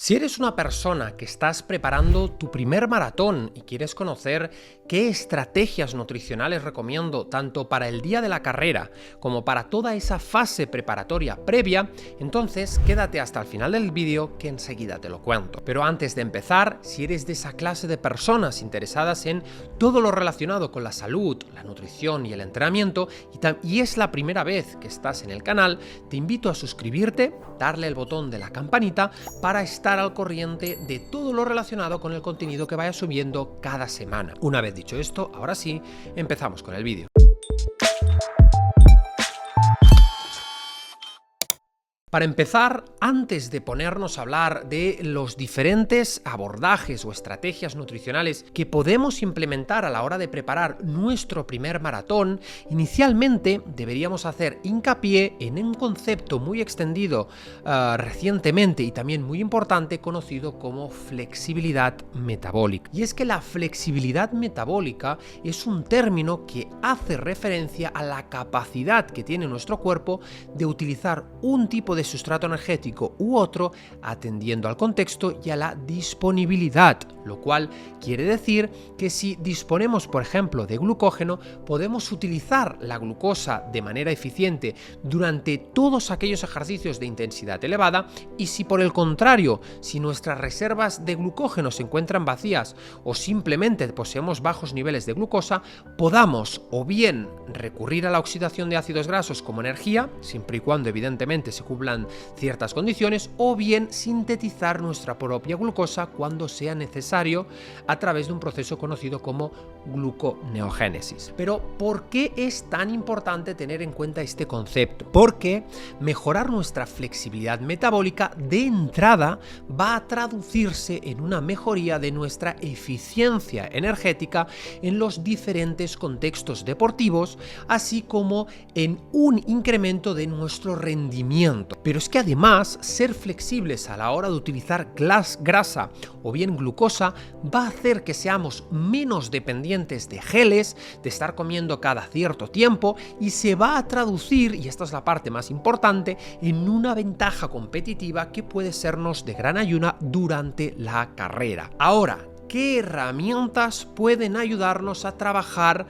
Si eres una persona que estás preparando tu primer maratón y quieres conocer qué estrategias nutricionales recomiendo tanto para el día de la carrera como para toda esa fase preparatoria previa, entonces quédate hasta el final del vídeo que enseguida te lo cuento. Pero antes de empezar, si eres de esa clase de personas interesadas en todo lo relacionado con la salud, la nutrición y el entrenamiento y es la primera vez que estás en el canal, te invito a suscribirte, darle el botón de la campanita para estar al corriente de todo lo relacionado con el contenido que vaya subiendo cada semana. Una vez dicho esto, ahora sí, empezamos con el vídeo. Para empezar, antes de ponernos a hablar de los diferentes abordajes o estrategias nutricionales que podemos implementar a la hora de preparar nuestro primer maratón, inicialmente deberíamos hacer hincapié en un concepto muy extendido recientemente y también muy importante conocido como flexibilidad metabólica. Y es que la flexibilidad metabólica es un término que hace referencia a la capacidad que tiene nuestro cuerpo de utilizar un tipo de sustrato energético u otro atendiendo al contexto y a la disponibilidad, lo cual quiere decir que si disponemos, por ejemplo, de glucógeno, podemos utilizar la glucosa de manera eficiente durante todos aquellos ejercicios de intensidad elevada, y si por el contrario, si nuestras reservas de glucógeno se encuentran vacías o simplemente poseemos bajos niveles de glucosa, podamos o bien recurrir a la oxidación de ácidos grasos como energía, siempre y cuando evidentemente se cumplan ciertas condiciones, o bien sintetizar nuestra propia glucosa cuando sea necesario a través de un proceso conocido como gluconeogénesis. Pero ¿por qué es tan importante tener en cuenta este concepto? Porque mejorar nuestra flexibilidad metabólica de entrada va a traducirse en una mejoría de nuestra eficiencia energética en los diferentes contextos deportivos, así como en un incremento de nuestro rendimiento. Pero es que además, ser flexibles a la hora de utilizar grasa o bien glucosa va a hacer que seamos menos dependientes de geles, de estar comiendo cada cierto tiempo, y se va a traducir, y esta es la parte más importante, en una ventaja competitiva que puede sernos de gran ayuda durante la carrera. Ahora, ¿qué herramientas pueden ayudarnos a trabajar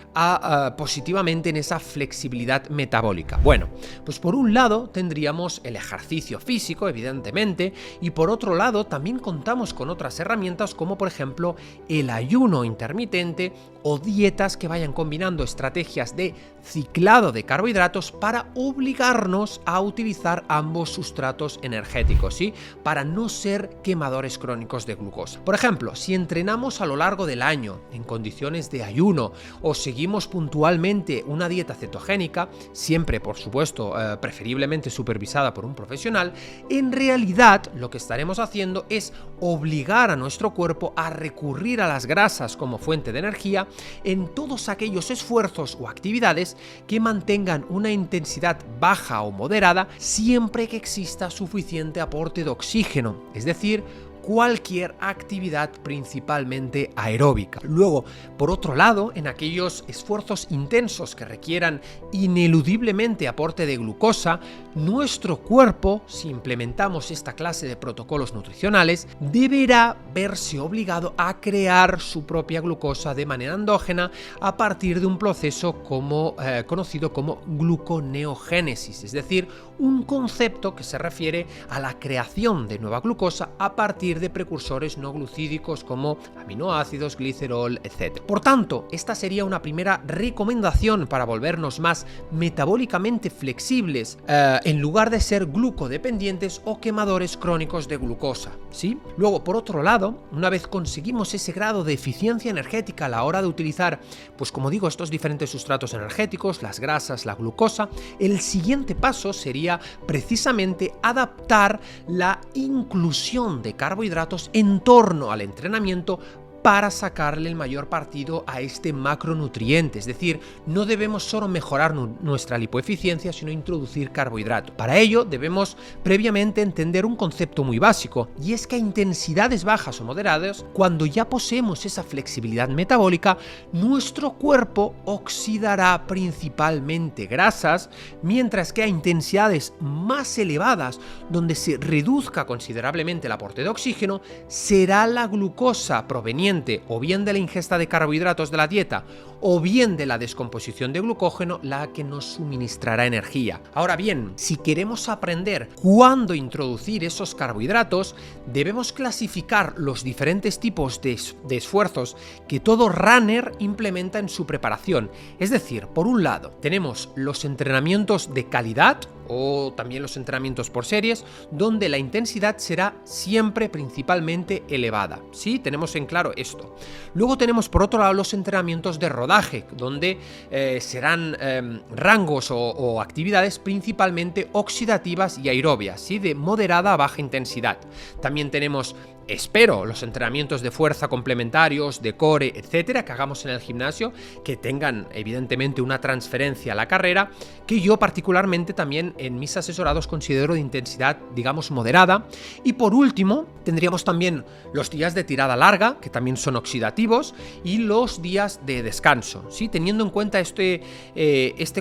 positivamente en esa flexibilidad metabólica? Bueno, pues por un lado tendríamos el ejercicio físico, evidentemente, y por otro lado también contamos con otras herramientas como por ejemplo el ayuno intermitente o dietas que vayan combinando estrategias de ciclado de carbohidratos para obligarnos a utilizar ambos sustratos energéticos, ¿sí? Para no ser quemadores crónicos de glucosa. Por ejemplo, si entrenamos a lo largo del año en condiciones de ayuno o seguimos puntualmente una dieta cetogénica, siempre por supuesto preferiblemente supervisada por un profesional, en realidad lo que estaremos haciendo es obligar a nuestro cuerpo a recurrir a las grasas como fuente de energía en todos aquellos esfuerzos o actividades que mantengan una intensidad baja o moderada siempre que exista suficiente aporte de oxígeno, es decir, cualquier actividad principalmente aeróbica. Luego, por otro lado, en aquellos esfuerzos intensos que requieran ineludiblemente aporte de glucosa, nuestro cuerpo, si implementamos esta clase de protocolos nutricionales, deberá verse obligado a crear su propia glucosa de manera endógena a partir de un proceso conocido como gluconeogénesis, es decir, un concepto que se refiere a la creación de nueva glucosa a partir de precursores no glucídicos como aminoácidos, glicerol, etc. Por tanto, esta sería una primera recomendación para volvernos más metabólicamente flexibles en lugar de ser glucodependientes o quemadores crónicos de glucosa, ¿sí? Luego, por otro lado, una vez conseguimos ese grado de eficiencia energética a la hora de utilizar, pues como digo, estos diferentes sustratos energéticos, las grasas, la glucosa, el siguiente paso sería precisamente adaptar la inclusión de carbohidratos en torno al entrenamiento para sacarle el mayor partido a este macronutriente. Es decir, no debemos solo mejorar nuestra lipoeficiencia, sino introducir carbohidrato. Para ello debemos previamente entender un concepto muy básico, y es que a intensidades bajas o moderadas, cuando ya poseemos esa flexibilidad metabólica, nuestro cuerpo oxidará principalmente grasas, mientras que a intensidades más elevadas, donde se reduzca considerablemente el aporte de oxígeno, será la glucosa proveniente o bien de la ingesta de carbohidratos de la dieta o bien de la descomposición de glucógeno la que nos suministrará energía. Ahora bien, si queremos aprender cuándo introducir esos carbohidratos, debemos clasificar los diferentes tipos de esfuerzos que todo runner implementa en su preparación. Es decir, por un lado, tenemos los entrenamientos de calidad o también los entrenamientos por series, donde la intensidad será siempre principalmente elevada. ¿Sí? Tenemos en claro esto. Luego tenemos por otro lado los entrenamientos de rodaje, donde serán rangos o actividades principalmente oxidativas y aerobias, ¿sí? De moderada a baja intensidad. También tenemos, espero, los entrenamientos de fuerza complementarios, de core, etcétera, que hagamos en el gimnasio, que tengan evidentemente una transferencia a la carrera, que yo particularmente también en mis asesorados considero de intensidad, digamos, moderada. Y por último, tendríamos también los días de tirada larga, que también son oxidativos, y los días de descanso, ¿sí? Teniendo en cuenta este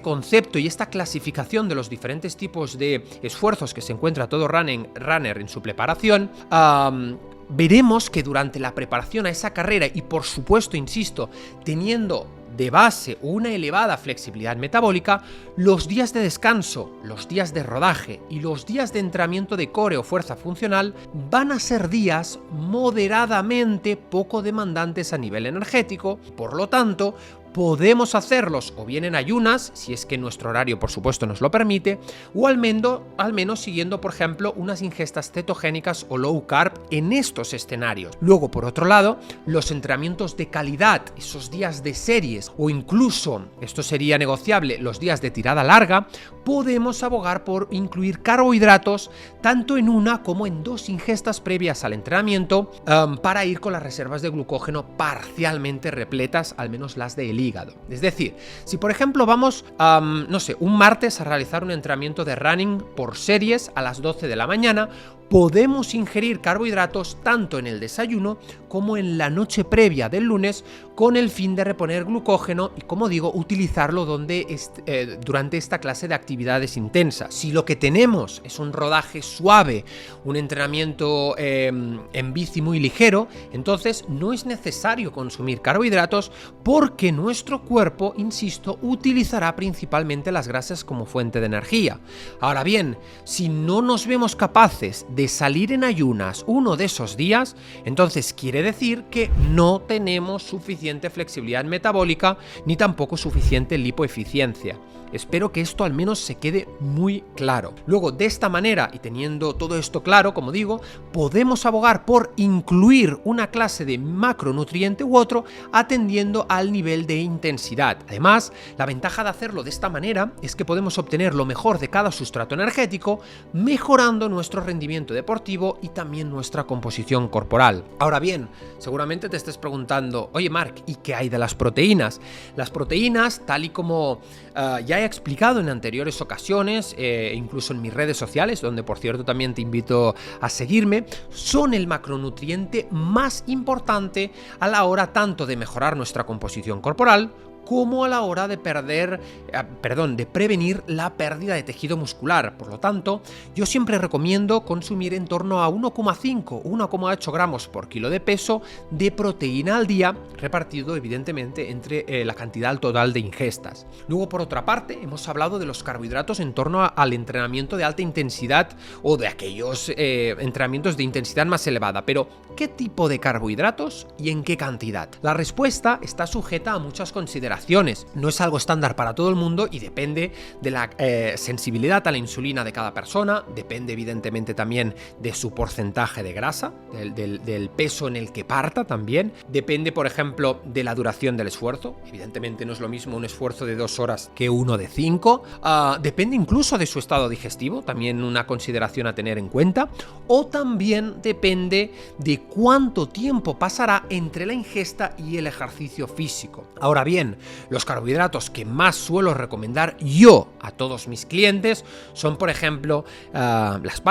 concepto y esta clasificación de los diferentes tipos de esfuerzos que se encuentra todo runner en su preparación, veremos que durante la preparación a esa carrera, y por supuesto, insisto, teniendo de base una elevada flexibilidad metabólica, los días de descanso, los días de rodaje y los días de entrenamiento de core o fuerza funcional van a ser días moderadamente poco demandantes a nivel energético. Por lo tanto, podemos hacerlos o bien en ayunas, si es que nuestro horario por supuesto nos lo permite, o al menos siguiendo, por ejemplo, unas ingestas cetogénicas o low carb en estos escenarios. Luego, por otro lado, los entrenamientos de calidad, esos días de series o incluso, esto sería negociable, los días de tirada larga, podemos abogar por incluir carbohidratos tanto en una como en dos ingestas previas al entrenamiento, para ir con las reservas de glucógeno parcialmente repletas, al menos las del hígado. Es decir, si por ejemplo vamos, no sé, un martes a realizar un entrenamiento de running por series a las 12 de la mañana, podemos ingerir carbohidratos tanto en el desayuno como en la noche previa del lunes, con el fin de reponer glucógeno y, como digo, utilizarlo durante esta clase de actividades intensas. Si lo que tenemos es un rodaje suave, un entrenamiento en bici muy ligero, entonces no es necesario consumir carbohidratos, porque nuestro cuerpo, insisto, utilizará principalmente las grasas como fuente de energía. Ahora bien, si no nos vemos capaces de salir en ayunas uno de esos días, entonces quiere decir que no tenemos suficiente flexibilidad metabólica ni tampoco suficiente lipoeficiencia. Espero que esto al menos se quede muy claro. Luego, de esta manera, y teniendo todo esto claro, como digo, podemos abogar por incluir una clase de macronutriente u otro atendiendo al nivel de intensidad. Además, la ventaja de hacerlo de esta manera es que podemos obtener lo mejor de cada sustrato energético, mejorando nuestro rendimiento deportivo y también nuestra composición corporal. Ahora bien, seguramente te estés preguntando, oye Marc, ¿y qué hay de las proteínas? Las proteínas, tal y como ya he explicado en anteriores ocasiones, incluso en mis redes sociales, donde por cierto también te invito a seguirme, son el macronutriente más importante a la hora tanto de mejorar nuestra composición corporal como a la hora de prevenir la pérdida de tejido muscular. Por lo tanto, yo siempre recomiendo consumir en torno a 1,8 gramos por kilo de peso de proteína al día, repartido evidentemente entre la cantidad total de ingestas. Luego, por otra parte, hemos hablado de los carbohidratos en torno al entrenamiento de alta intensidad o de aquellos entrenamientos de intensidad más elevada. Pero, ¿qué tipo de carbohidratos y en qué cantidad? La respuesta está sujeta a muchas consideraciones. consideraciones. No es algo estándar para todo el mundo y depende de la sensibilidad a la insulina de cada persona, depende evidentemente también de su porcentaje de grasa, del peso en el que parta también, depende por ejemplo de la duración del esfuerzo, evidentemente no es lo mismo un esfuerzo de 2 horas que uno de 5, depende incluso de su estado digestivo, también una consideración a tener en cuenta, o también depende de cuánto tiempo pasará entre la ingesta y el ejercicio físico. Ahora bien, los carbohidratos que más suelo recomendar yo a todos mis clientes son, por ejemplo, las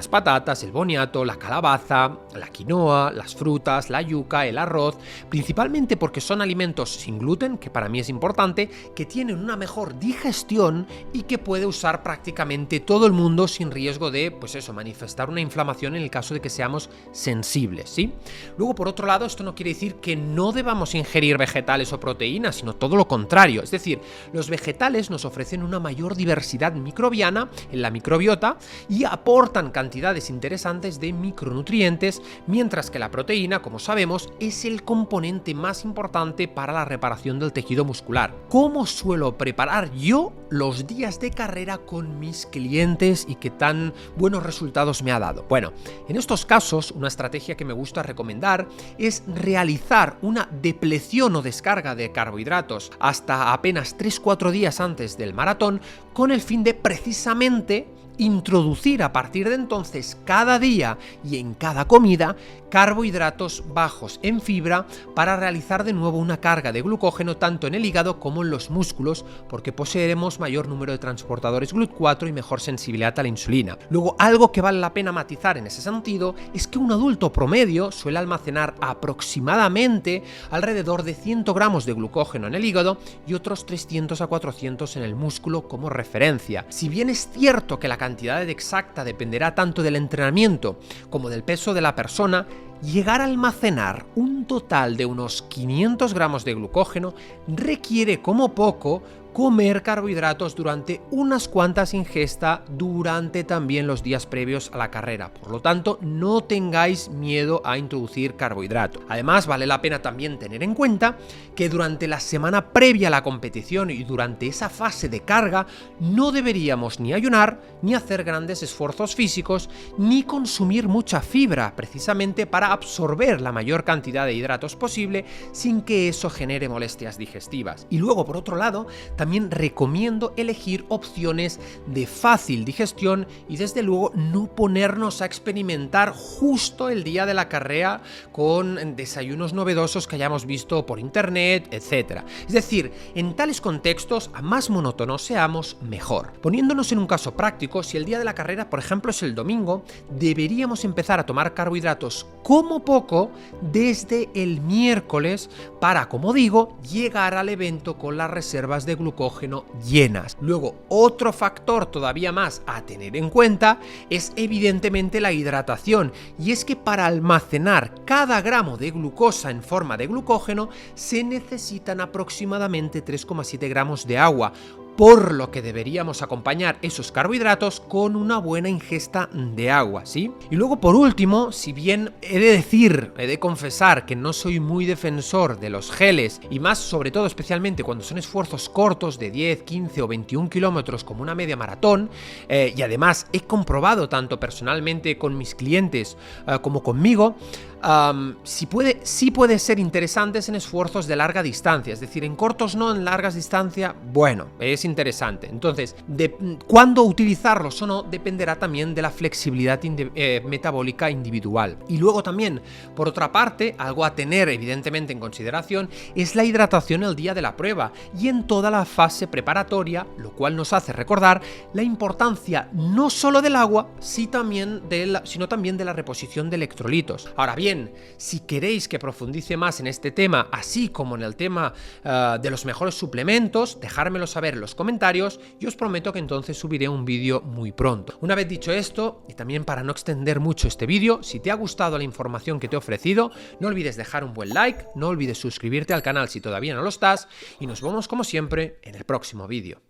patatas, el boniato, la calabaza, la quinoa, las frutas, la yuca, el arroz, principalmente porque son alimentos sin gluten, que para mí es importante, que tienen una mejor digestión y que puede usar prácticamente todo el mundo sin riesgo de, pues eso, manifestar una inflamación en el caso de que seamos sensibles, ¿sí? Luego, por otro lado, esto no quiere decir que no debamos ingerir vegetales o proteínas, sino todo lo contrario. Es decir, los vegetales nos ofrecen una mayor diversidad microbiana en la microbiota y aportan cantidades interesantes de micronutrientes, mientras que la proteína, como sabemos, es el componente más importante para la reparación del tejido muscular. ¿Cómo suelo preparar yo los días de carrera con mis clientes y qué tan buenos resultados me ha dado? Bueno, en estos casos, una estrategia que me gusta recomendar es realizar una depleción o descarga de carbohidratos hasta apenas 3-4 días antes del maratón, con el fin de precisamente introducir a partir de entonces cada día y en cada comida carbohidratos bajos en fibra para realizar de nuevo una carga de glucógeno tanto en el hígado como en los músculos, porque poseeremos mayor número de transportadores GLUT4 y mejor sensibilidad a la insulina. Luego, algo que vale la pena matizar en ese sentido es que un adulto promedio suele almacenar aproximadamente alrededor de 100 gramos de glucógeno en el hígado y otros 300 a 400 en el músculo como referencia. Si bien es cierto que la cantidad exacta dependerá tanto del entrenamiento como del peso de la persona, llegar a almacenar un total de unos 500 gramos de glucógeno requiere como poco comer carbohidratos durante unas cuantas ingestas durante también los días previos a la carrera. Por lo tanto, no tengáis miedo a introducir carbohidratos. Además, vale la pena también tener en cuenta que durante la semana previa a la competición y durante esa fase de carga no deberíamos ni ayunar, ni hacer grandes esfuerzos físicos, ni consumir mucha fibra, precisamente para absorber la mayor cantidad de hidratos posible sin que eso genere molestias digestivas. Y luego, por otro lado, también recomiendo elegir opciones de fácil digestión y desde luego no ponernos a experimentar justo el día de la carrera con desayunos novedosos que hayamos visto por internet, etc. Es decir, en tales contextos, a más monótonos seamos, mejor. Poniéndonos en un caso práctico, si el día de la carrera, por ejemplo, es el domingo, deberíamos empezar a tomar carbohidratos como poco desde el miércoles para, como digo, llegar al evento con las reservas de glucógeno llenas. Luego, otro factor todavía más a tener en cuenta es evidentemente la hidratación, y es que para almacenar cada gramo de glucosa en forma de glucógeno se necesitan aproximadamente 3,7 gramos de agua, por lo que deberíamos acompañar esos carbohidratos con una buena ingesta de agua, ¿sí? Y luego, por último, si bien he de confesar que no soy muy defensor de los geles, y más sobre todo especialmente cuando son esfuerzos cortos de 10, 15 o 21 kilómetros como una media maratón, y además he comprobado tanto personalmente con mis clientes como conmigo, sí puede ser interesantes en esfuerzos de larga distancia, es decir, en cortos no, en largas distancias, bueno, es interesante. Entonces, cuándo utilizarlos o no dependerá también de la flexibilidad metabólica individual. Y luego también, por otra parte, algo a tener evidentemente en consideración es la hidratación el día de la prueba y en toda la fase preparatoria, lo cual nos hace recordar la importancia no solo del agua, sino también de la reposición de electrolitos. Ahora bien, si queréis que profundice más en este tema, así como en el tema de los mejores suplementos, dejármelo saber en los comentarios y os prometo que entonces subiré un vídeo muy pronto. Una vez dicho esto, y también para no extender mucho este vídeo, si te ha gustado la información que te he ofrecido, no olvides dejar un buen like, no olvides suscribirte al canal si todavía no lo estás, y nos vemos como siempre en el próximo vídeo.